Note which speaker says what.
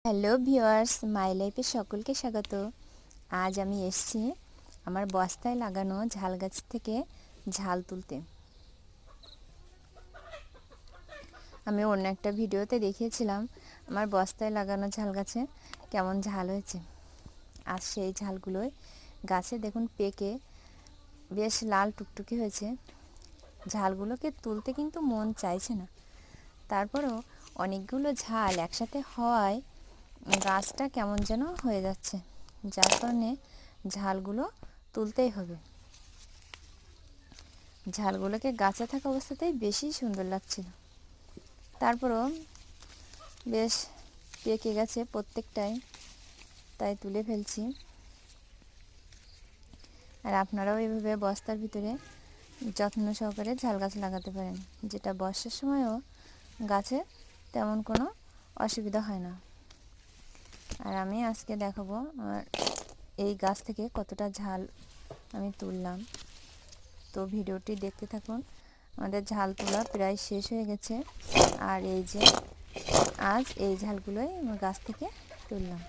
Speaker 1: Hello viewers, মাই লাইফে সকলকে স্বাগত। আজ আমি এসেছি আমার বস্তায় লাগানো ঝাল গাছ থেকে ঝাল তুলতে। আমি অন্য একটা ভিডিওতে দেখিয়েছিলাম আমার বস্তায় লাগানো ঝাল গাছে কেমন ঝাল হয়েছে। আর সেই ঝালগুলোই গাছে দেখুন পেকে বেশ লাল টুকটুকে হয়েছে। ঝালগুলোকে তুলতে কিন্তু মন চাইছে না, তারপরেও অনেকগুলো ঝাল একসাথে হওয়ায় গাছটা কেমন যেন হয়ে যাচ্ছে, যার কারণে ঝালগুলো তুলতেই হবে। ঝালগুলোকে গাছে থাকা অবস্থাতেই বেশি সুন্দর লাগছিল, তারপরও বেশ পেকে গেছে প্রত্যেকটাই, তাই তুলে ফেলছি। আর আপনারাও এইভাবে বস্তার ভিতরে যত্ন সহকারে ঝাল গাছ লাগাতে পারেন, যেটা বর্ষার সময়ও গাছে তেমন কোনো অসুবিধা হয় না। আর আমি আজকে দেখাবো আমার এই গাছ থেকে কতটা ঝাল আমি তুললাম। তো ভিডিওটি দেখতে থাকুন। আমাদের ঝাল তোলা প্রায় শেষ হয়ে গেছে, আর এই যে আজ এই ঝালগুলোই আমার গাছ থেকে তুললাম।